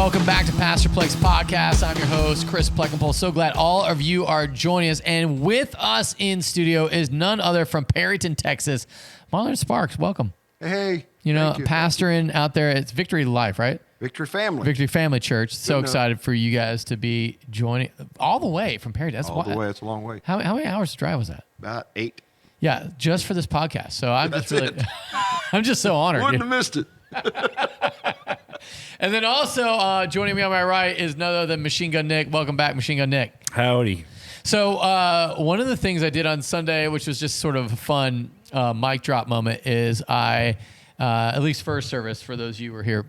Welcome back to Pastor Plek's podcast. I'm your host, Chris Plek. So glad all of you are joining us. And with us in studio is none other from Perryton, Texas, Marlin Sparks. Welcome. Hey. You know, pastoring out there. It's Victory Life, right? Victory Family. Victory Family Church. So excited for you guys to be joining all the way from Perryton. That's all the way. It's a long way. How many hours to drive was that? About 8. Yeah, just for this podcast. So I'm just really, I'm just so honored. Wouldn't have missed it. And then also joining me on my right is none other than Machine Gun Nick. Welcome back, Machine Gun Nick. Howdy. So one of the things I did on Sunday, which was just sort of a fun mic drop moment, is I, at least first service, for those of you who were here,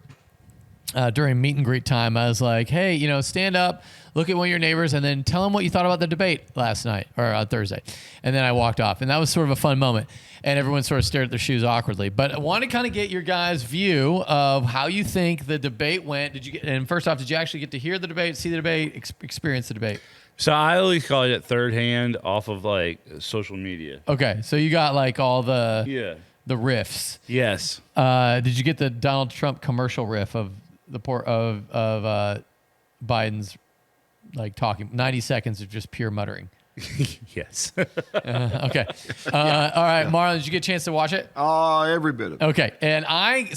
during meet and greet time, I was like, hey, you know, stand up, look at one of your neighbors, and then tell them what you thought about the debate last night, or Thursday. And then I walked off, and that was sort of a fun moment. And everyone sort of stared at their shoes awkwardly. But I want to kind of get your guys' view of how you think the debate went. And first off, did you actually get to hear the debate, see the debate, experience the debate? So I always call it third hand off of like social media. Okay, so you got like all the riffs. Yes. Did you get the Donald Trump commercial riff of the Biden's like talking 90 seconds of just pure muttering? Yes. Okay. All right, Marlon, did you get a chance to watch it? Every bit of it. Okay. And I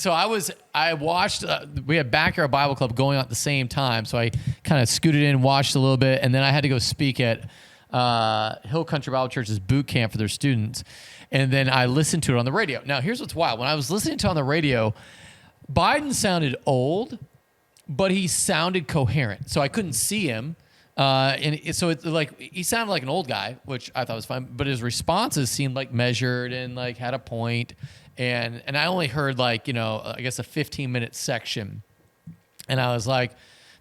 watched, we had Backyard Bible Club going on at the same time. So I kind of scooted in, watched a little bit, and then I had to go speak at Hill Country Bible Church's boot camp for their students. And then I listened to it on the radio. Now, here's what's wild. When I was listening to it on the radio, Biden sounded old, but he sounded coherent. So I couldn't see him. So it's like he sounded like an old guy, which I thought was fine, but his responses seemed like measured and like had a point. And I only heard like, you know, I guess a 15-minute section. And I was like,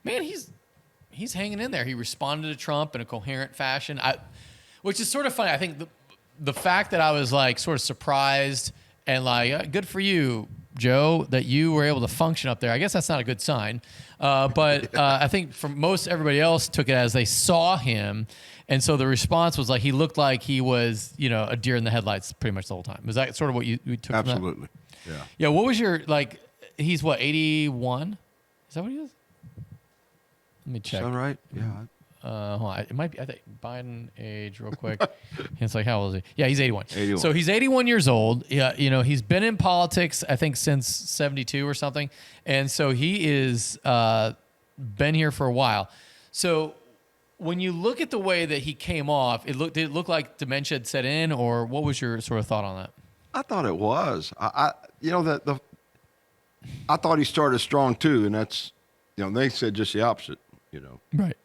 man, he's hanging in there. He responded to Trump in a coherent fashion, which is sort of funny. I think the fact that I was like sort of surprised and like, good for you, Joe, that you were able to function up there. I guess that's not a good sign. But I think for most everybody else took it as they saw him. And so the response was like, he looked like he was, you know, a deer in the headlights pretty much the whole time. Was that sort of what you took Absolutely. From that? Yeah. Yeah. What was your, like, he's what, 81? Is that what he is? Let me check. Is that right? Yeah. Hold on. It might be, I think, Biden age real quick. It's like, how old is he? Yeah, he's 81. 81. So he's 81 years old. Yeah, you know, he's been in politics, I think, since 72 or something. And so he is been here for a while. So when you look at the way that he came off, did it look like dementia had set in, or what was your sort of thought on that? I thought it was. I thought he started strong too, and that's, you know, they said just the opposite, you know. Right.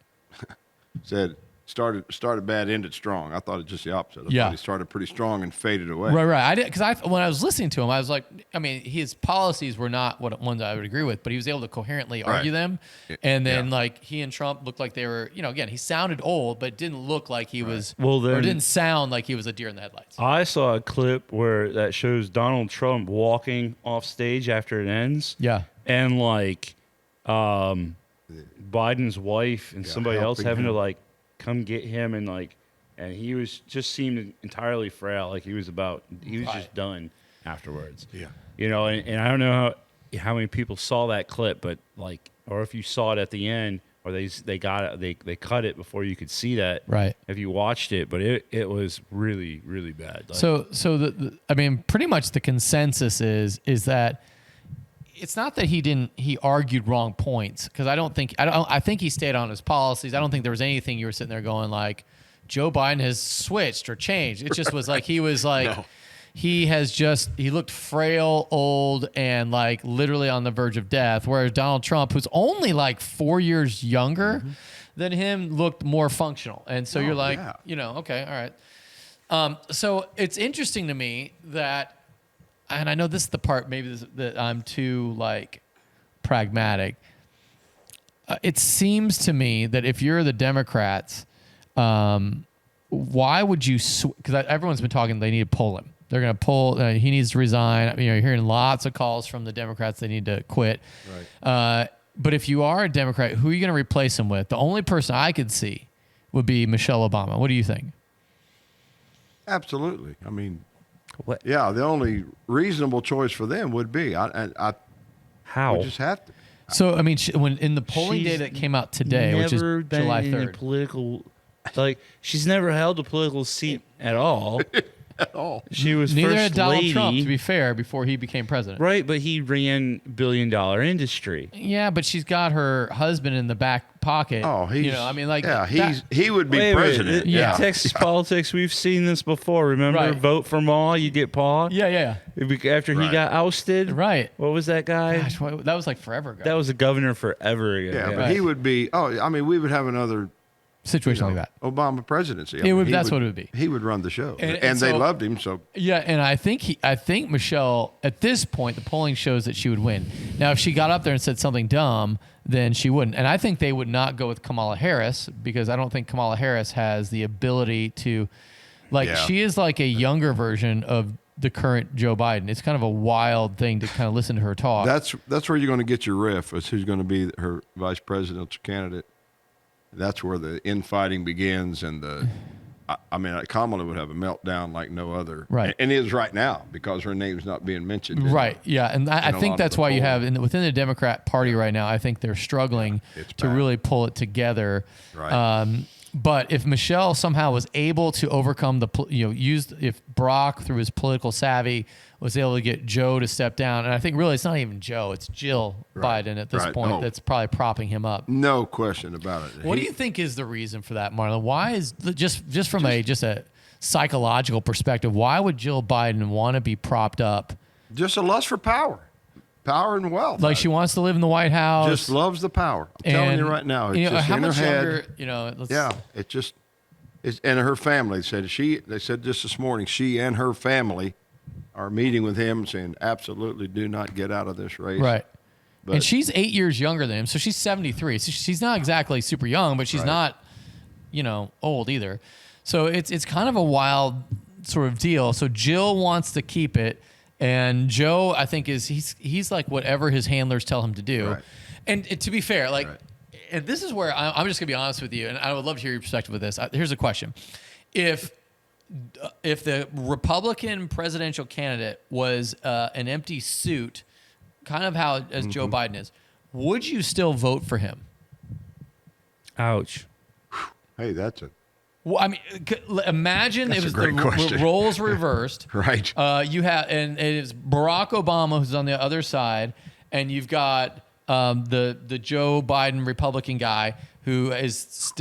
Said started bad, ended strong. I thought it just the opposite. I thought he started pretty strong and faded away. Right. I did, because when I was listening to him, I was like, I mean, his policies were not ones I would agree with, but he was able to coherently argue them. And then like he and Trump looked like they were, you know, again, he sounded old, but didn't look like he was, or didn't sound like he was a deer in the headlights. I saw a clip where that shows Donald Trump walking off stage after it ends. Yeah. And like Biden's wife and somebody else having to like come get him, and like, and he was just seemed entirely frail, like he was just done afterwards. Yeah. You know, and I don't know how many people saw that clip, but like, or if you saw it at the end, or they got it, they cut it before you could see that. Right. If you watched it, but it was really, really bad. Like, so I mean, pretty much the consensus is that it's not that he argued wrong points, because I think he stayed on his policies. I don't think there was anything you were sitting there going like, Joe Biden has switched or changed. It just was like, he was like, no. He looked frail, old, and like literally on the verge of death. Whereas Donald Trump, who's only like 4 years younger than him, looked more functional. And so you're like, you know, okay, all right. So it's interesting to me that, and I know this is the part maybe that I'm too like pragmatic. It seems to me that if you're the Democrats, why would you? Because everyone's been talking, they need to pull him. They're going to pull. He needs to resign. You know, you're hearing lots of calls from the Democrats. They need to quit. Right. But if you are a Democrat, who are you going to replace him with? The only person I could see would be Michelle Obama. What do you think? Absolutely. I mean, yeah, the only reasonable choice for them would be. How? We just have to. So I mean, when in the polling data that came out today, which is July 3rd, political, like she's never held a political seat at all. At all. She was neither first had Donald lady, Trump, to be fair, before he became president. right? But he ran $billion industry. Yeah, but she's got her husband in the back pocket. Oh, he's I mean, like, he would be president. Yeah. Texas politics, we've seen this before. Remember, Right. vote for Ma, you get Pa. Yeah. After he got ousted, Right. What was that guy? Gosh, that was like forever ago. That was a governor forever ago. Yeah, but Right. he would be. Oh, I mean, we would have another situation like that. Obama presidency. That's what it would be. He would run the show, And they so- loved him. So Yeah, and I think Michelle, at this point, the polling shows that she would win. Now, if she got up there and said something dumb, then she wouldn't. And I think they would not go with Kamala Harris because I don't think Kamala Harris has the ability to, she is like a younger version of the current Joe Biden. It's kind of a wild thing to kind of listen to her talk. that's where you're going to get your riff as who's going to be her vice presidential candidate. That's where the infighting begins, and I mean, Kamala would have a meltdown like no other, Right? And is right now because her name's not being mentioned, right? Yeah, and I think that's why you have within the Democrat Party right now. I think they're struggling to really pull it together. Right. But if Michelle somehow was able to overcome if Barack through his political savvy was able to get Joe to step down, and I think really it's not even Joe, it's Jill Biden at this point that's probably propping him up. No question about it. What do you think is the reason for that, Marlon? Why is just from a psychological perspective, why would Jill Biden want to be propped up? Just a lust for power and wealth. Like she wants to live in the White House. Just loves the power. I'm telling you right now. It's just how in much her head. younger, It's and her family they said just this morning, she and her family are meeting with him saying, absolutely do not get out of this race. Right. But, and she's 8 years younger than him, so she's 73. So she's not exactly super young, but she's not, old either. So it's kind of a wild sort of deal. So Jill wants to keep it, and Joe, I think, he's like whatever his handlers tell him to do. Right. And to be fair, and this is where I'm just gonna be honest with you, and I would love to hear your perspective with this. Here's a question: if the Republican presidential candidate was an empty suit, kind of how as Joe Biden is, would you still vote for him? Ouch. Hey, that's a Well, I mean, imagine That's it was a great question. roles reversed. right. You have, and it's Barack Obama who's on the other side, and you've got the Joe Biden Republican guy who is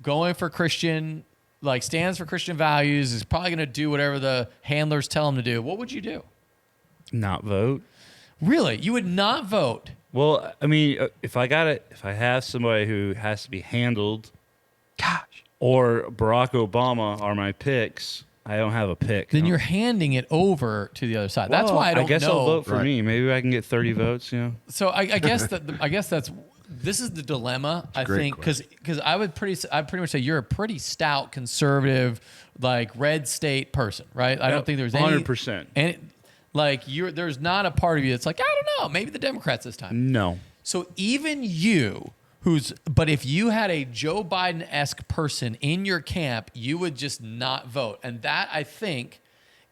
going for Christian, stands for Christian values, is probably going to do whatever the handlers tell him to do. What would you do? Not vote. Really, you would not vote? Well, I mean, if I have somebody who has to be handled, or Barack Obama are my picks, I don't have a pick. Then you're handing it over to the other side. That's Well, why I don't know. I guess I'll vote for me. Maybe I can get 30 votes. So I guess this is the dilemma. I think because I'd pretty much say you're a pretty stout conservative, red state person, right? I don't think there's 100%. And there's not a part of you that's like, I don't know, maybe the Democrats this time. No. So even you, but if you had a Joe Biden-esque person in your camp, you would just not vote. And that, I think,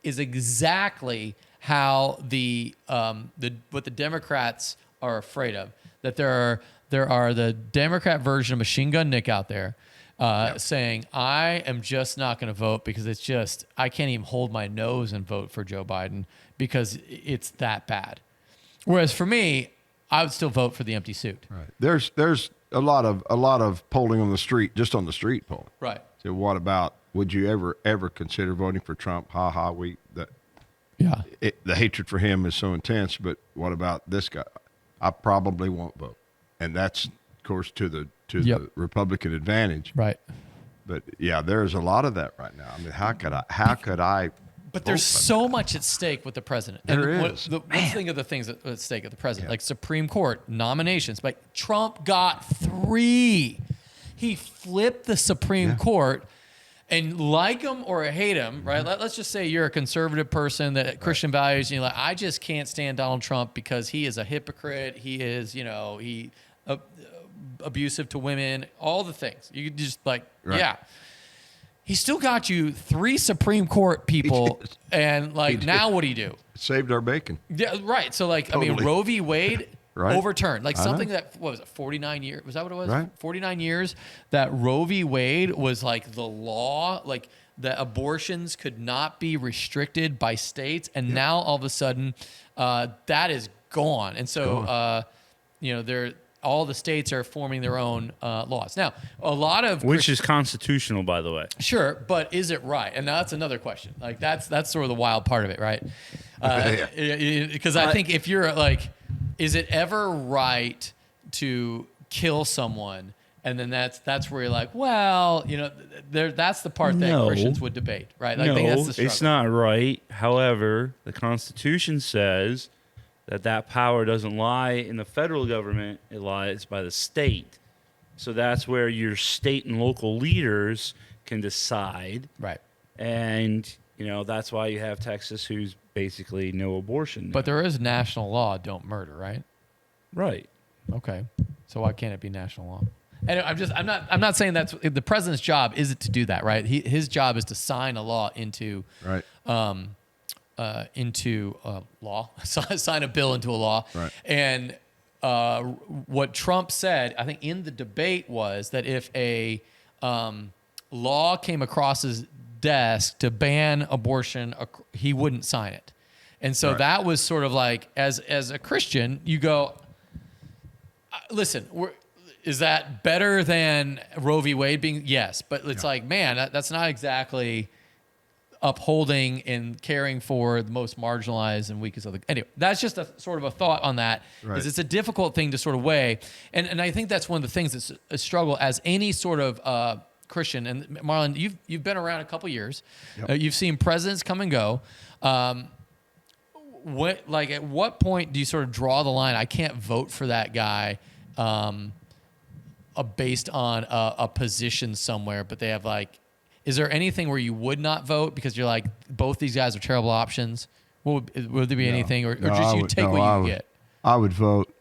is exactly how what the Democrats are afraid of. That there are the Democrat version of Machine Gun Nick out there saying, I am just not going to vote because I can't even hold my nose and vote for Joe Biden because it's that bad. Whereas for me, I would still vote for the empty suit. Right. There's a lot of polling on the street, just on the street polling. Right. So what about, would you ever consider voting for Trump? The hatred for him is so intense, but what about this guy? I probably won't vote. And that's, of course, to the Republican advantage. Right. But yeah, there's a lot of that right now. I mean, how could I But there's so much at stake with the president. There is. Let's think of the things at stake with the president, like Supreme Court nominations. Like Trump got 3. He flipped the Supreme Court, and like him or hate him, right? Let's just say you're a conservative person that Christian values, and you're like, I just can't stand Donald Trump because he is a hypocrite. He is, abusive to women, all the things. You could just He still got you 3 Supreme Court people, and now what do you do? Saved our bacon. Yeah, right. So Totally. Roe v. Wade right? Overturned. Like something that, what was it, 49 years? Was that what it was? Right. 49 years that Roe v. Wade was like the law, like that abortions could not be restricted by states. And now all of a sudden that is gone. And so, all the states are forming their own laws. Now, a lot of which is constitutional, by the way. Sure, but is it right? And that's another question. Like that's sort of the wild part of it, right? Because I think if you're like, is it ever right to kill someone? And then that's where you're like, well, that's the part that Christians would debate, right? Like, I think that's the struggle. It's not right. However, the Constitution says that power doesn't lie in the federal government. It lies by the state. So that's where your state and local leaders can decide. Right. And, that's why you have Texas, who's basically no abortion now. But there is national law, don't murder, right? Right. Okay. So why can't it be national law? And I'm not saying that's the president's job isn't to do that, right? His job is to sign a law into law, sign a bill into a law. Right. And what Trump said, I think in the debate, was that if a law came across his desk to ban abortion, he wouldn't sign it. And so that was sort of like, as a Christian, you go, listen, is that better than Roe v. Wade being? Yes, but it's like, man, that's not exactly upholding and caring for the most marginalized and weakest of the. Anyway, that's just a sort of a thought on that. Right. Is it's a difficult thing to sort of weigh, and I think that's one of the things that's a struggle as any sort of Christian. And Marlin, you've been around a couple years. Yep. You've seen presidents come and go. At what point do you sort of draw the line? I can't vote for that guy. Based on a position somewhere, but they have like, is there anything where you would not vote because you're like, both these guys are terrible options? Would there be anything, or just you take what you get? I would vote.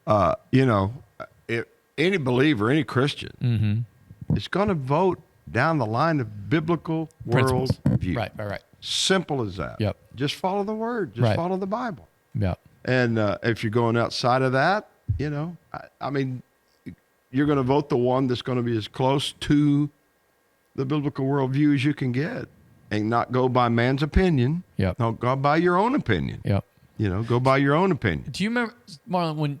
If any believer, any Christian, is going to vote down the line of biblical world view. Right. Simple as that. Yep. Just follow the word. Just follow the Bible. Yep. And if you're going outside of that, I mean, you're going to vote the one that's going to be as close to the biblical worldview as you can get, and not go by man's opinion. Yep. No, go by your own opinion. Yep. Go by your own opinion. Do you remember, Marlon, when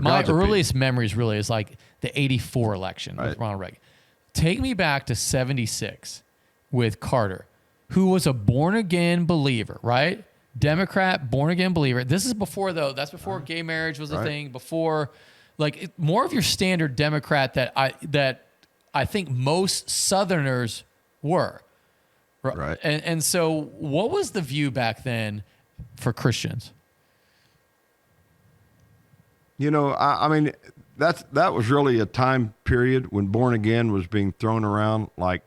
my earliest memories really is like the 84 election with Ronald Reagan. Take me back to 76 with Carter, who was a born-again believer, right? Democrat, born-again believer. This is before, though. That's before gay marriage was a thing. Before, more of your standard Democrat that I think most Southerners were. Right. And so what was the view back then for Christians? I mean, that was really a time period when born again was being thrown around like,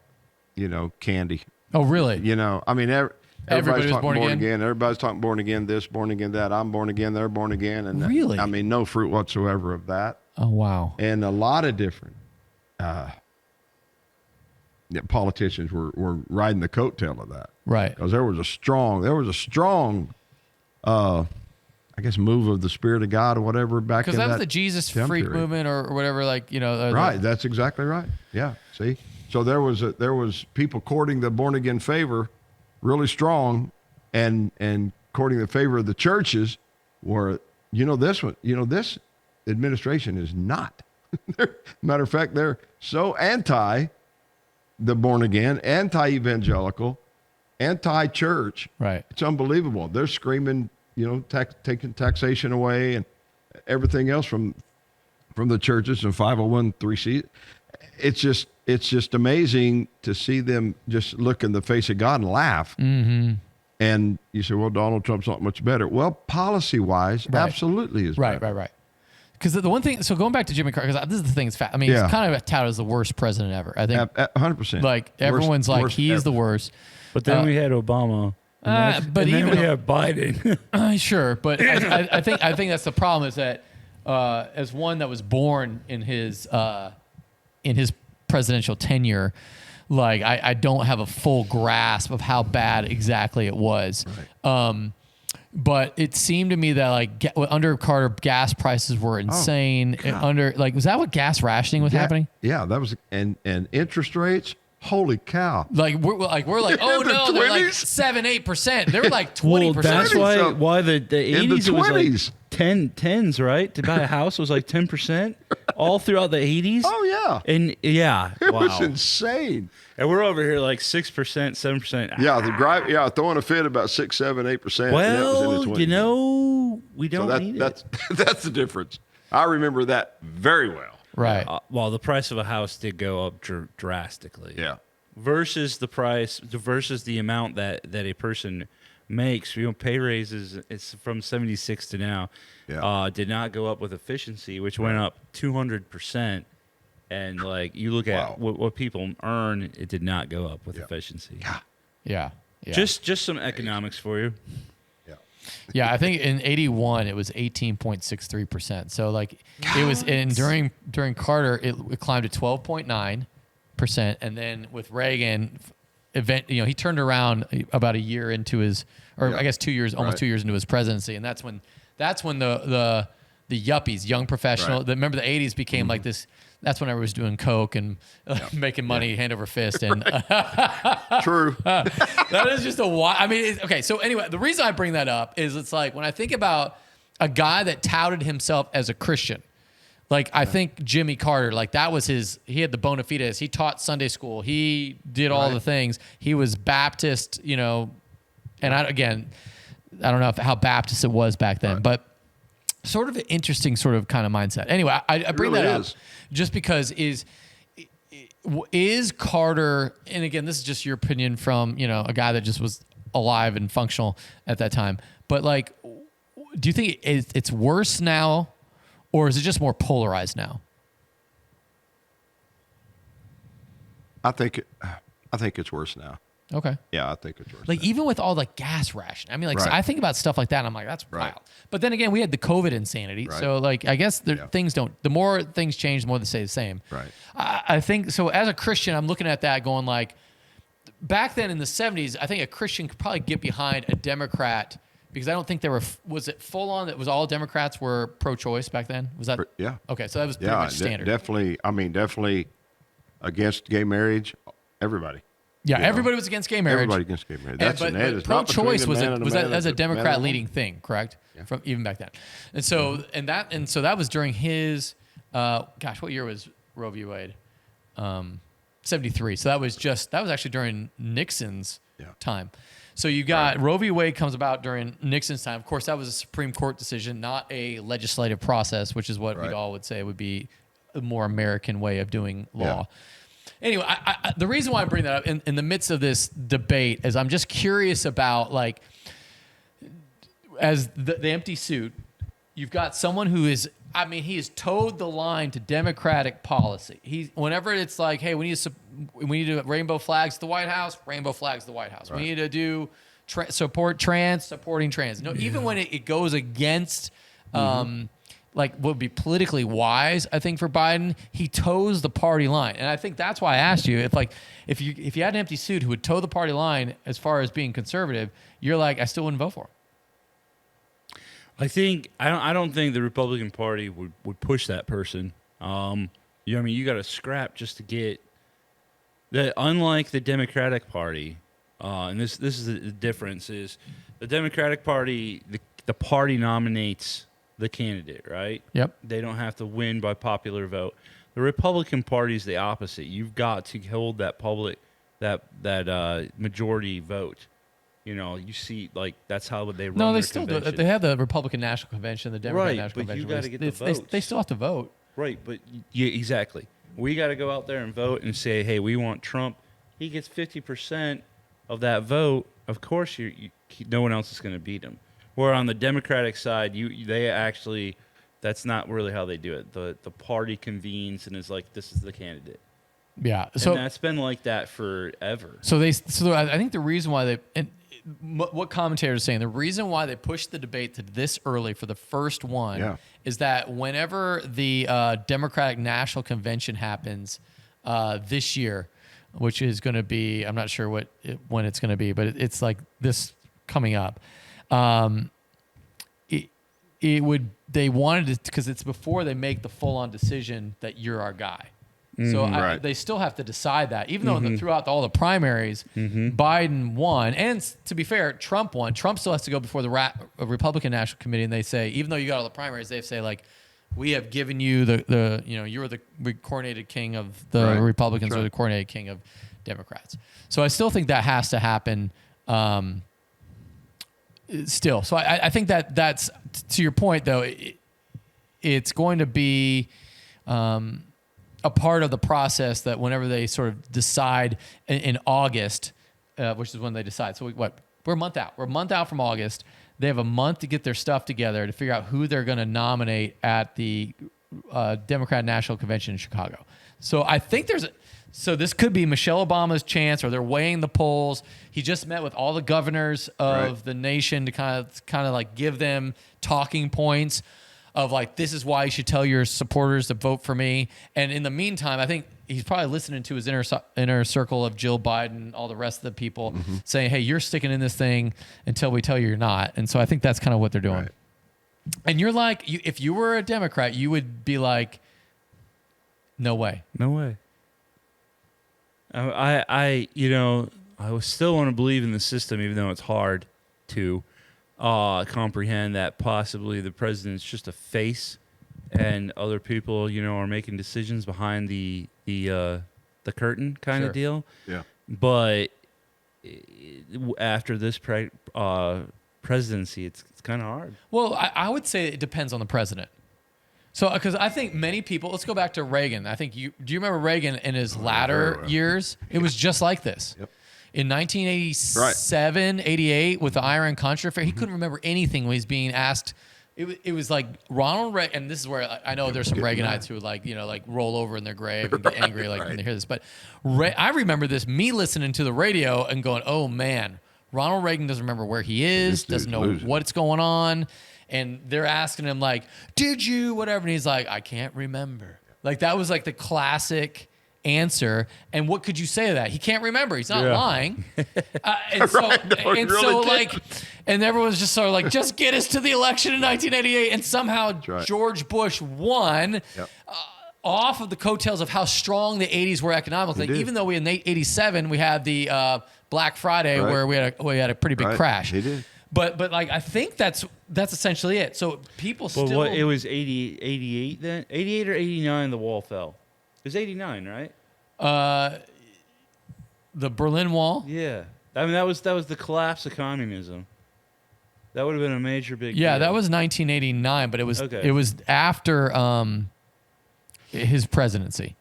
candy. Oh, really? I mean, everybody's talking born again. Everybody's talking born again, this, born again, that. I'm born again, they're born again. And really? I mean, no fruit whatsoever of that. Oh, wow. And a lot of different politicians were riding the coattail of that. Right. Because there was a strong I guess move of the Spirit of God or whatever back in that. Because that was the Jesus freak movement or whatever, right. That's exactly right. Yeah. See? So there was people courting the born again favor really strong, and courting the favor of the churches where, this administration is not. Matter of fact, they're so anti the born again, anti-evangelical, anti-church. Right. It's unbelievable. They're screaming, taking taxation away and everything else from the churches and 501(c)(3). It's just amazing to see them just look in the face of God and laugh. Mm-hmm. And you say, well, Donald Trump's not much better. Well, policy-wise, absolutely is better. Right. Because the one thing, so going back to Jimmy Carter, because this is the thing, he's kind of touted as the worst president ever. I think 100%. Like everyone's worst he's ever. The worst. But then we had Obama. But then we have Biden. Sure, but I think that's the problem is that as one that was born in his presidential tenure, I don't have a full grasp of how bad exactly it was. Right. But it seemed to me that like under Carter, gas prices were insane. Was that what gas rationing was happening? Yeah, that was, and interest rates. Holy cow! Like we're like oh no, they're like 7-8%. They were like 20%. Well, that's why the 80s it was like 10s, right? To buy a house was like 10% all throughout the 80s. Oh yeah, and it was insane. And we're over here like 6%, 7%. Yeah, throwing a fit about 6, 7, 8%. Well, we don't need it. That's the difference. I remember that very well. Right. Well, the price of a house did go up drastically. Yeah. Versus the amount that a person makes. Pay raises, it's from 76 to now. Yeah. Did not go up with efficiency, which went up 200%. And like you look at what people earn, it did not go up with efficiency. Yeah. Just some economics for you. Yeah, I think in 81 it was 18.63%. So like it was during Carter it climbed to 12.9%, and then with Reagan he turned around about a year into his, I guess 2 years, almost 2 years into his presidency, and that's when the yuppies, young professional, remember the 80s became like this. That's when everyone was doing coke and making money hand over fist. And true. That is just a wild. I mean, okay. So anyway, the reason I bring that up is it's like when I think about a guy that touted himself as a Christian, like I think Jimmy Carter, like that was he had the bona fides. He taught Sunday school. He did all the things. He was Baptist, and I don't know how Baptist it was back then, but sort of an interesting sort of kind of mindset. Anyway, I bring that up just because is Carter, and again, this is just your opinion from, a guy that just was alive and functional at that time. But like, do you think it's worse now, or is it just more polarized now? I think it's worse now. Okay. Yeah, I think it's worse. Like even with all the gas ration, I mean, like so I think about stuff like that, and I'm like, that's wild. But then again, we had the COVID insanity, so like I guess things don't. The more things change, the more they stay the same. Right. I think so. As a Christian, I'm looking at that, going like, back then in the '70s, I think a Christian could probably get behind a Democrat because I don't think there were. Was it full on that was all Democrats were pro-choice back then? Was that? Yeah. Okay, so that was pretty much standard. Definitely. I mean, definitely against gay marriage. Everybody. Yeah, everybody was against gay marriage. Everybody against gay marriage. But pro-choice was a Democrat leading thing, correct? Yeah. From even back then, and so so that was during his, what year was Roe v. Wade? 73. So that was actually during Nixon's time. So you got Roe v. Wade comes about during Nixon's time. Of course, that was a Supreme Court decision, not a legislative process, which is what we all would say would be a more American way of doing law. Yeah. Anyway, the reason why I bring that up in the midst of this debate is I'm just curious about, like, as the empty suit, you've got someone who is, he has towed the line to Democratic policy. Whenever it's like, hey, we need to do rainbow flags at the White House, rainbow flags at the White House. Right. We need to do supporting trans. Even when it goes against like what would be politically wise, I think, for Biden, he toes the party line. And I think that's why I asked you, if you had an empty suit who would toe the party line as far as being conservative, you're like, I still wouldn't vote for him. I don't think the Republican Party would push that person. You got to scrap just to get that. Unlike the Democratic Party, and this is the difference, is the Democratic Party, the party nominates the candidate, right? Yep. They don't have to win by popular vote. The Republican Party is the opposite. You've got to hold that majority vote. You see, like, that's how they run. No, they still do. They have the Republican National Convention, the Democratic National Convention. Right, but you got to get the votes. They still have to vote. Right, but exactly. We got to go out there and vote and say, hey, we want Trump. He gets 50% of that vote. Of course, no one else is going to beat him. Where on the Democratic side, that's not really how they do it. The party convenes and is like, this is the candidate. Yeah, so that's been like that forever. So I think the reason why what commentators are saying, the reason why they pushed the debate to this early for the first one is that whenever the Democratic National Convention happens this year, which is going to be, I'm not sure when it's going to be, but it's like this coming up. it would, they wanted it because it's before they make the full on decision that you're our guy. So they still have to decide that, even though throughout all the primaries, Biden won. And to be fair, Trump won. Trump still has to go before the Republican National Committee. And they say, even though you got all the primaries, they say like, we have given you the you're the coronated king of the Republicans or the coronated king of Democrats. So I still think that has to happen still. So I think that's, to your point though, it's going to be a part of the process that whenever they sort of decide in August, which is when they decide. So we're a month out. We're a month out from August. They have a month to get their stuff together to figure out who they're going to nominate at the Democrat National Convention in Chicago. So I think so this could be Michelle Obama's chance, or they're weighing the polls. He just met with all the governors of the nation to kind of like give them talking points of like, this is why you should tell your supporters to vote for me. And in the meantime, I think he's probably listening to his inner circle of Jill Biden, all the rest of the people saying, hey, you're sticking in this thing until we tell you you're not. And so I think that's kind of what they're doing. Right. And you're like, if you were a Democrat, you would be like, no way. No way. I still want to believe in the system, even though it's hard to comprehend that possibly the president's just a face, and other people, are making decisions behind the curtain kind of deal. Yeah. But after this presidency, it's kind of hard. Well, I would say it depends on the president. So, because I think many people, let's go back to Reagan. I think do you remember Reagan in his latter years? It was just like this. Yep. In 1987, 88, with the Iran Contra affair, he couldn't remember anything when he's being asked. It was like Ronald Reagan, and this is where I know there's some Reaganites who would like roll over in their grave and get angry when they hear this. But I remember me listening to the radio and going, oh man, Ronald Reagan doesn't remember where he is, doesn't know what's going on. And they're asking him like, did you, whatever. And he's like, I can't remember. Like that was like the classic answer. And what could you say to that? He can't remember. He's not lying. And everyone's just sort of like, just get us to the election in 1988. And somehow George Bush won off of the coattails of how strong the 80s were economically. Even though in 87, we had the Black Friday where we had a pretty big crash. He did. But like I think that's essentially it. So people still. Well, it was 88 then? 88 or 89 the wall fell? It was 89, right? The Berlin Wall? Yeah. I mean that was the collapse of communism. That would have been a major big deal. That was 1989, but it was after his presidency.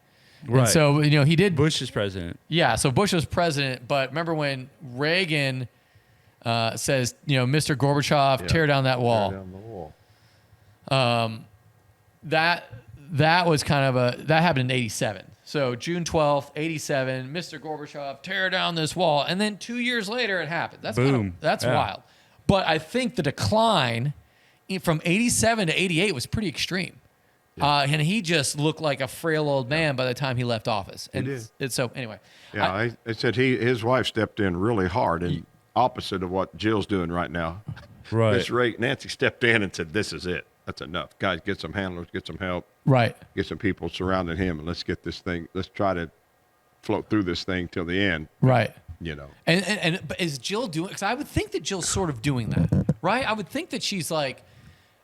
Right. And so he did Bush's president. Yeah, so Bush was president, but remember when Reagan says, Mr. Gorbachev, tear down that wall. Tear down the wall. That was kind of that happened in 87. So June 12th, 87, Mr. Gorbachev, tear down this wall. And then 2 years later, it happened. That's boom. That's wild. But I think the decline from 87 to 88 was pretty extreme. Yeah. And he just looked like a frail old man by the time he left office. And so anyway. Yeah, I said his wife stepped in really hard and opposite of what Jill's doing right now. Right. Nancy stepped in and said, this is it. That's enough. Guys, get some handlers, get some help. Right. Get some people surrounding him, and let's get this thing. Let's try to float through this thing till the end. Right. And but is Jill doing? Because I would think that Jill's sort of doing that, right? I would think that she's like,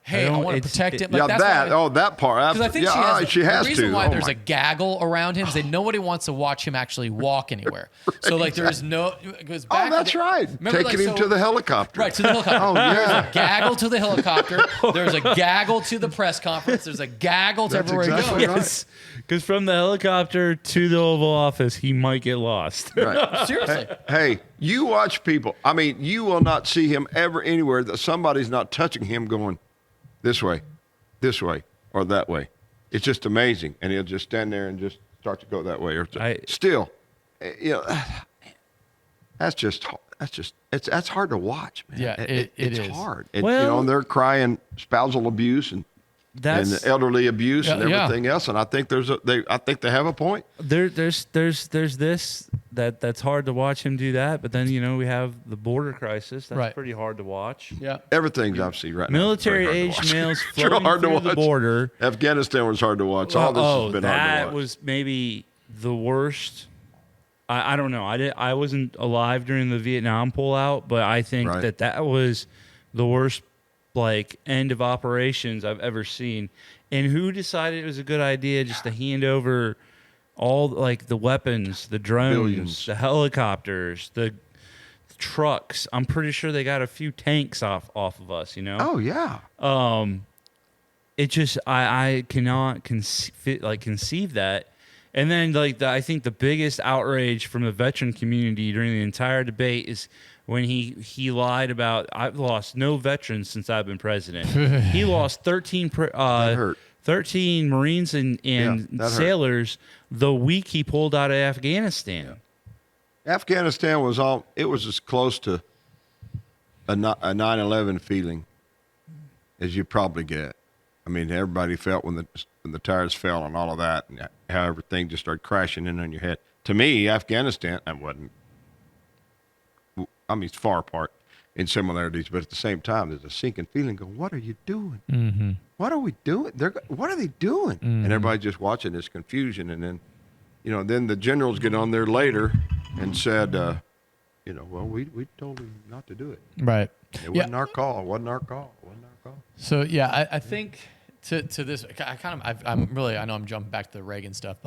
hey, I want to protect him. Like, that part. Because I think she has the reason why there's a gaggle around him is that nobody wants to watch him actually walk anywhere. So like there's no. That's right. Taking him to the helicopter. Right, to the helicopter. There's a gaggle to the helicopter. There's a gaggle to the press conference. There's a gaggle to everywhere he goes. Yes. Because from the helicopter to the Oval Office, he might get lost. Right. Seriously. Hey, you watch people. I mean, you will not see him ever anywhere that somebody's not touching him going, this way, or that way. It's just amazing. And he'll just stand there and just start to go that way. Or still, that's hard to watch, man. Yeah, it's hard. And they're crying spousal abuse and elderly abuse and everything else. And I think they have a point. There's that's hard to watch him do that. But then we have the border crisis. That's pretty hard to watch. Yeah, everything's obviously right now. Military age males floating through the border. Afghanistan was hard to watch. All this has been hard to watch. That was maybe the worst. I don't know. I wasn't alive during the Vietnam pullout, but I think that was the worst end of operations I've ever seen. And who decided it was a good idea just to hand over all the weapons, the drones, the helicopters, the trucks? I'm pretty sure they got a few tanks off of us. Oh yeah. It just I cannot conceive that. And then I think the biggest outrage from the veteran community during the entire debate is when he lied about, I've lost no veterans since I've been president. He lost 13 Marines and sailors the week he pulled out of Afghanistan. Yeah. Afghanistan was as close to a 9/11 feeling as you probably get. I mean, everybody felt when the tires fell and all of that, and how everything just started crashing in on your head. To me, Afghanistan, it's far apart in similarities, but at the same time, there's a sinking feeling going, what are you doing? Mm-hmm. What are we doing? What are they doing? Mm-hmm. And everybody just watching this confusion. And then, then the generals get on there later and said, well, we told them not to do it. Right. It wasn't our call. It wasn't our call. So, yeah, I think to this, I know I'm jumping back to the Reagan stuff.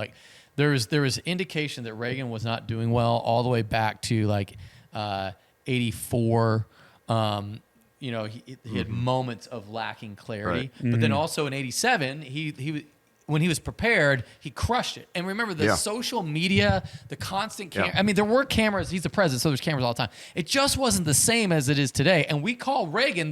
There was indication that Reagan was not doing well all the way back to 84. He had moments of lacking clarity, right. But then also in 87, he when he was prepared, he crushed it. And remember the social media, the constant camera. I mean, there were cameras. He's the president, so there's cameras all the time. It just wasn't the same as it is today. And we call Reagan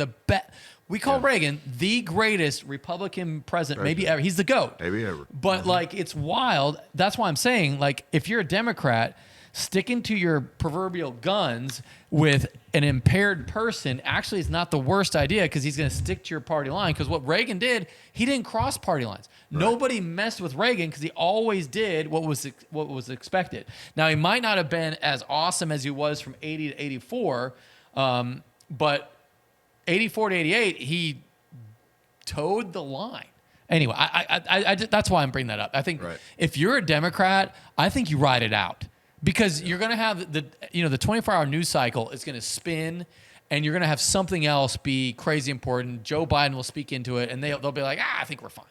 Reagan the greatest Republican president maybe ever. He's the GOAT. Maybe ever. But it's wild. That's why I'm saying if you're a Democrat, sticking to your proverbial guns with an impaired person actually is not the worst idea, because he's going to stick to your party line. Because what Reagan did, he didn't cross party lines. Right. Nobody messed with Reagan because he always did what was expected. Now, he might not have been as awesome as he was from 80 to 84, but 84 to 88, he towed the line. Anyway, I that's why I'm bringing that up. I think if you're a Democrat, I think you ride it out. Because you're going to have the 24-hour news cycle is going to spin, and you're going to have something else be crazy important. Joe Biden will speak into it, and they'll be like, I think we're fine.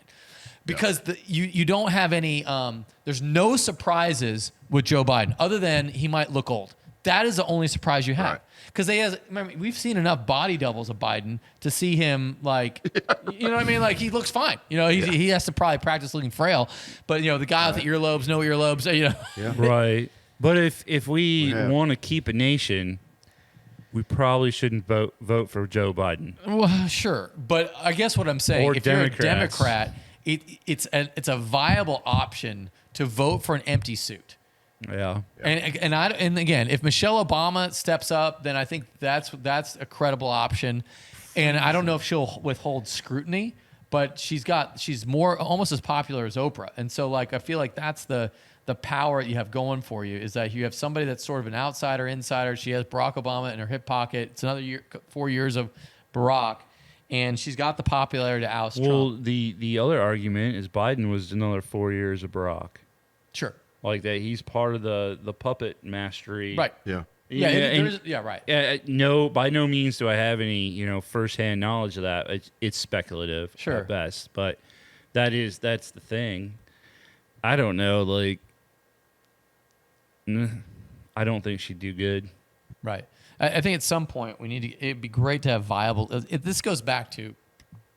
Because you don't have any there's no surprises with Joe Biden other than he might look old. That is the only surprise you have. Because remember, we've seen enough body doubles of Biden to see him you know what I mean? He looks fine. He has to probably practice looking frail. But the guy with the earlobes, no earlobes. Right. But if we want to keep a nation, we probably shouldn't vote for Joe Biden. Well, sure, but I guess what I'm saying, if you're a Democrat, it's a viable option to vote for an empty suit. Yeah. And again, if Michelle Obama steps up, then I think that's a credible option. And I don't know if she'll withhold scrutiny, but she's more almost as popular as Oprah, and so I feel like that's the power you have going for you, is that you have somebody that's sort of an outsider, insider. She has Barack Obama in her hip pocket. It's another 4 years of Barack, and she's got the popularity to oust Trump. Well, the other argument is Biden was another 4 years of Barack. Sure. That he's part of the puppet mastery. Right. Yeah. Right. No, by no means do I have any firsthand knowledge of that. It's speculative at best, but that's the thing. I don't know. I don't think she'd do good. Right. I think at some point it'd be great to have viable. This goes back to,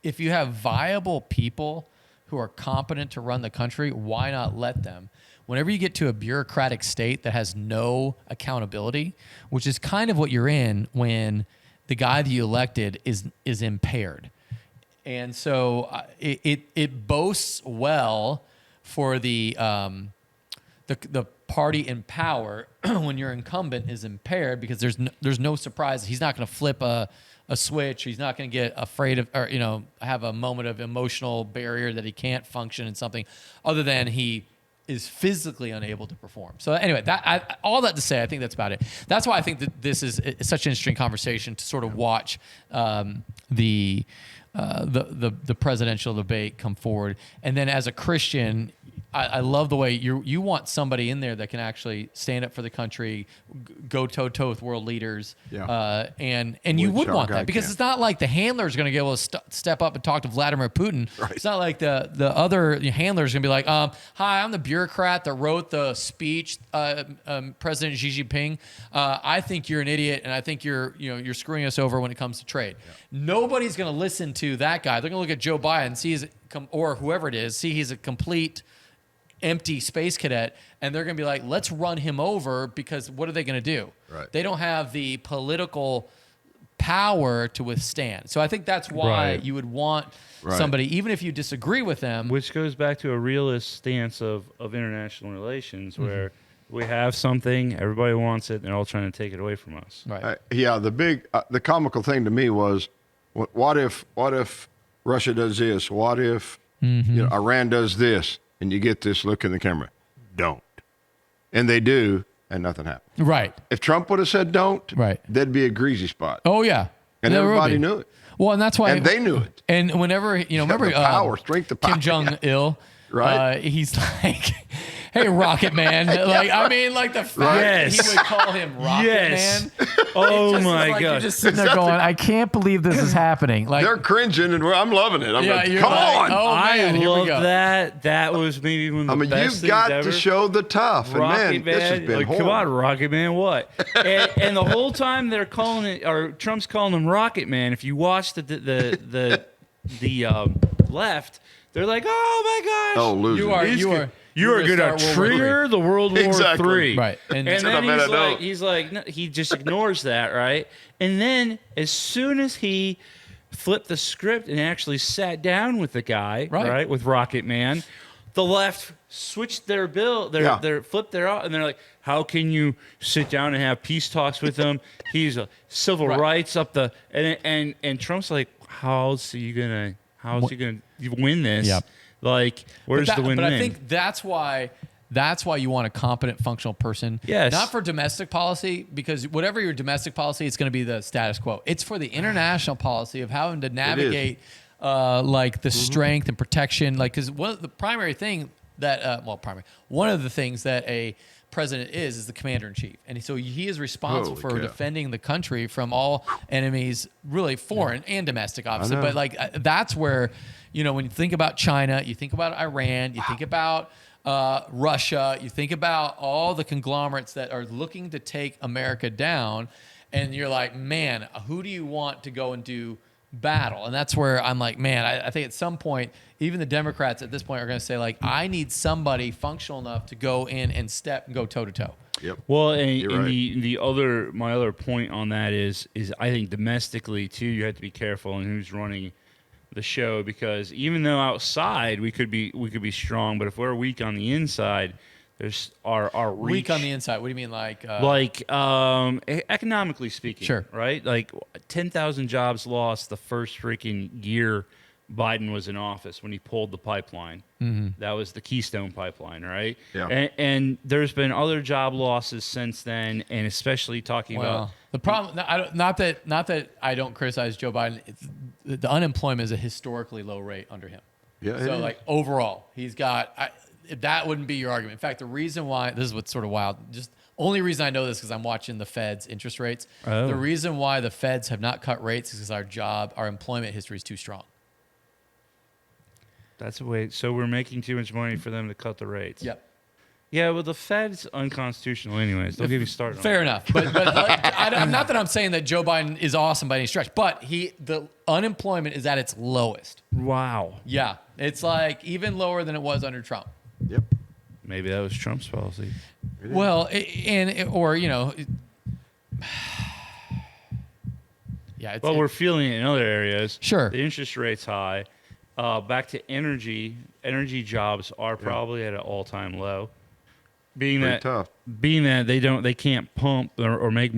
if you have viable people who are competent to run the country, why not let them? Whenever you get to a bureaucratic state that has no accountability, which is kind of what you're in when the guy that you elected is impaired. And so it boasts well for the party in power when your incumbent is impaired, because there's no surprise. He's not going to flip a switch. He's not going to get afraid of, or have a moment of emotional barrier that he can't function in something other than he is physically unable to perform. So anyway, all that to say, I think that's about it. That's why I think that this is such an interesting conversation to sort of watch the presidential debate come forward. And then as a Christian, I love the way you want somebody in there that can actually stand up for the country, go toe to toe with world leaders, and you would want that because it's not like the handler is going to be able to step up and talk to Vladimir Putin. Right. It's not like the other handler is going to be like, "Hi, I'm the bureaucrat that wrote the speech, President Xi Jinping. I think you're an idiot, and I think you're screwing us over when it comes to trade." Yeah. Nobody's going to listen to that guy. They're going to look at Joe Biden, or whoever it is, see he's a complete empty space cadet, and they're going to be like, let's run him over, because what are they going to do? Right. They don't have the political power to withstand. So I think that's why you would want somebody, even if you disagree with them. Which goes back to a realist stance of international relations, where we have something, everybody wants it, and they're all trying to take it away from us. Right. The comical thing to me was, what if Russia does this? What if Iran does this? And you get this look in the camera, don't. And they do, and nothing happens. Right. If Trump would have said don't, there'd be a greasy spot. Oh, yeah. And everybody knew it. Well, and that's why. And they knew it. And whenever, remember power, strength of power. Kim Jong-il, he's like, hey, Rocket Man. Like the fact he would call him Rocket Man. Oh my God. You're just sitting there going, I can't believe this is happening. Like, they're cringing, and I'm loving it. I'm like, come on. Oh, man, I love that. That was maybe one of the best you've got things to ever. show the tough. Rocket and man, this has been horrible. Come on, Rocket Man, what? and the whole time they're calling it, or Trump's calling him Rocket Man. If you watch the left, they're like, oh my gosh. Oh, loser. You are going to trigger the World War III. Right. And then he's like, no, he just ignores that, right? And then as soon as he flipped the script and actually sat down with the guy, right, with Rocket Man, the left switched their bill, flipped their out, and they're like, how can you sit down and have peace talks with him? He's a civil rights up the, and Trump's like, how's he gonna win this? Yep. Like, where's the win-win? But I think that's why you want a competent, functional person. Yes. Not for domestic policy, because whatever your domestic policy, it's going to be the status quo. It's for the international policy of having to navigate the strength and protection. Like, because one of the primary thing that, one of the things that a president is the commander-in-chief. And so he is responsible for defending the country from all enemies, really foreign and domestic, obviously. But that's where, when you think about China, you think about Iran, you think about Russia, you think about all the conglomerates that are looking to take America down, and you're like, man, who do you want to go and do battle? And that's where I'm like, man, I think at some point, even the Democrats at this point are going to say, like, I need somebody functional enough to go in and step and go toe to toe. Yep. Well, and my other point on that is I think domestically too, you have to be careful in who's running the show, because even though outside we could be strong, but if we're weak on the inside, there's our reach. Weak on the inside. What do you mean, like economically speaking? Sure. Right. Like 10,000 jobs lost the first freaking year Biden was in office when he pulled the pipeline. Mm-hmm. That was the Keystone Pipeline, right? Yeah. And there's been other job losses since then, and especially talking about the problem. Not that I don't criticize Joe Biden. The unemployment is a historically low rate under him. Yeah. So like overall, he's got. That wouldn't be your argument. In fact, the reason why this is what's sort of wild. Just only reason I know this because I'm watching the Fed's interest rates. Oh. The reason why the Feds have not cut rates is because our employment history is too strong. That's a way. So we're making too much money for them to cut the rates. Yep. Yeah, well, the Fed's unconstitutional anyways. Don't get me started. Fair enough. But not that I'm saying that Joe Biden is awesome by any stretch, but the unemployment is at its lowest. Wow. Yeah. It's like even lower than it was under Trump. Yep. Maybe that was Trump's policy. Well, we're feeling it in other areas. Sure. The interest rate's high. Back to energy. Energy jobs are probably at an all-time low. Being that they can't pump or make,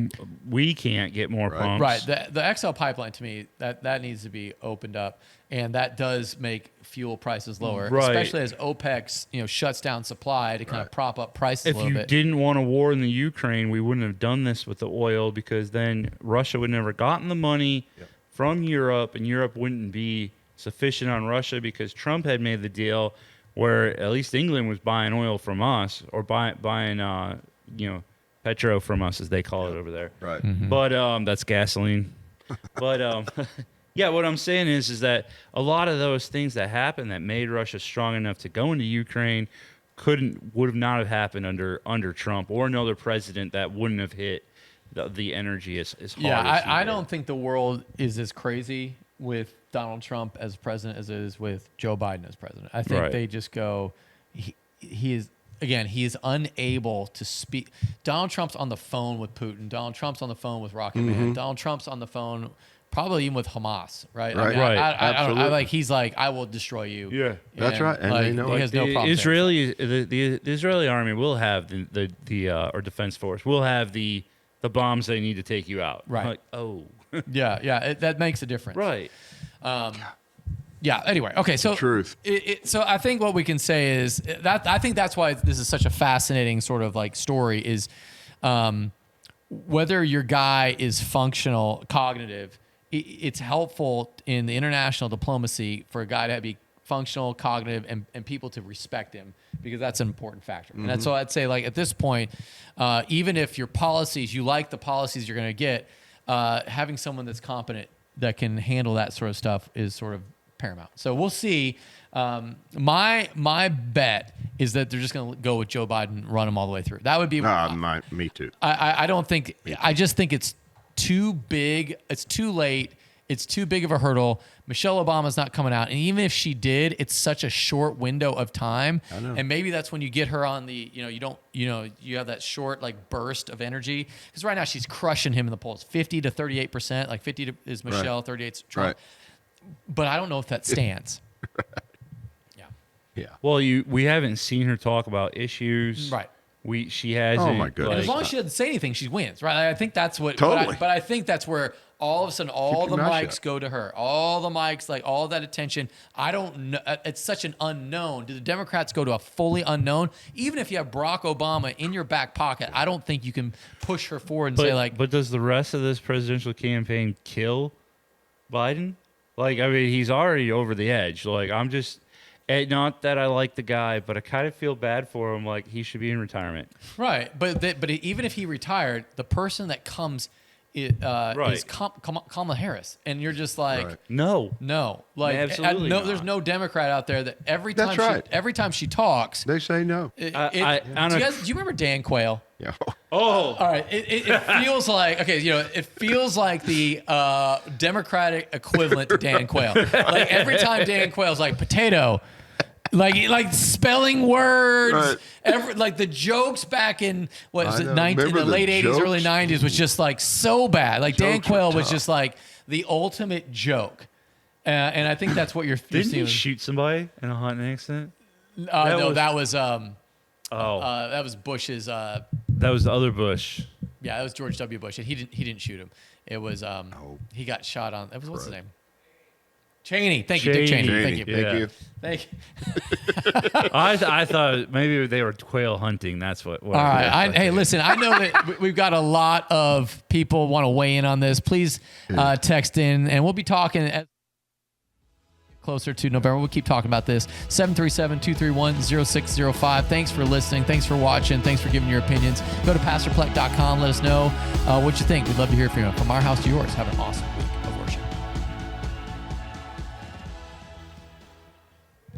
we can't get more pumps. Right. The XL pipeline, to me, that needs to be opened up. and that does make fuel prices lower, Right. especially as OPEC's shuts down supply to kind of prop up prices a little bit. If you didn't want a war in the Ukraine, we wouldn't have done this with the oil, because then Russia would never gotten the money from Europe, and Europe wouldn't be sufficient on Russia, because Trump had made the deal where at least England was buying oil from us, or buying petro from us, as they call it over there. Right. Mm-hmm. But that's gasoline. But yeah, what I'm saying is that a lot of those things that happened that made Russia strong enough to go into Ukraine would have not have happened under Trump or another president that wouldn't have hit the energy as hard. Yeah, I don't think the world is as crazy with Donald Trump as president as it is with Joe Biden as president. I think they just go, he is unable to speak. Donald Trump's on the phone with Putin. Donald Trump's on the phone with Rocket Man. Donald Trump's on the phone probably even with Hamas, right? Right. I he's like, I will destroy you. Yeah, that's right. And like, they know he has no problem. The Israeli army will have the or defense force will have the bombs they need to take you out. Right. Like, oh. Yeah. That makes a difference. Right. Yeah. Anyway, okay. So truth. So I think what we can say is that I think that's why this is such a fascinating sort of like story is, whether your guy is functional, cognitive, it's helpful in the international diplomacy for a guy to be functional, cognitive, and people to respect him, because that's an important factor. And that's so I'd say, like, at this point, even if your policies, you like the policies you're going to get, having someone that's competent that can handle that sort of stuff is sort of paramount. So we'll see. My bet is that they're just going to go with Joe Biden, run him all the way through. That would be me too. I don't think. I just think it's too big. It's too late. It's too big of a hurdle. Michelle Obama's not coming out, and even if she did, it's such a short window of time. I know. And maybe that's when you get her on the. You have that short like burst of energy, because right now she's crushing him in the polls, 50 to 38%. Like 50 is Michelle, 38 is Trump. Right. But I don't know if that stands. Yeah. Well, we haven't seen her talk about issues. Right. She hasn't. Oh my goodness. As long as she doesn't say anything, she wins, right? I think that's what. Totally. But I think that's where all of a sudden all the mics go to her. All the mics, like all that attention. I don't know. It's such an unknown. Do the Democrats go to a fully unknown? Even if you have Barack Obama in your back pocket, I don't think you can push her forward and say like. But does the rest of this presidential campaign kill Biden? Like, I mean, he's already over the edge. Like, I'm just. Not that I like the guy, but I kind of feel bad for him. Like, he should be in retirement. Right. But even if he retired, the person that comes is Kamala Harris. And you're just like, no. Like, absolutely there's no Democrat out there that every time she talks. They say no. Do you remember Dan Quayle? Yeah. Oh. All right. It feels like, it feels like the Democratic equivalent to Dan Quayle. Like, every time Dan Quayle's like, potato. Like spelling words, like the jokes back in the late 80s, early 90s was just like so bad. Like Dan Quayle was just like the ultimate joke, and I think that's what you're seeing. Didn't he shoot somebody in a hunting accident? That was Bush's. That was the other Bush. Yeah, that was George W. Bush, and he didn't shoot him. It was he got shot on. What's his name? Cheney. Thank you, Dick Cheney. Thank you. Thank you. I thought maybe they were quail hunting. That's what. All right. Hey, listen. I know that we've got a lot of people want to weigh in on this. Please text in, and we'll be talking closer to November. We'll keep talking about this. 737-231-0605. Thanks for listening. Thanks for watching. Thanks for giving your opinions. Go to pastorplek.com. Let us know what you think. We'd love to hear from you. From our house to yours. Have an awesome week.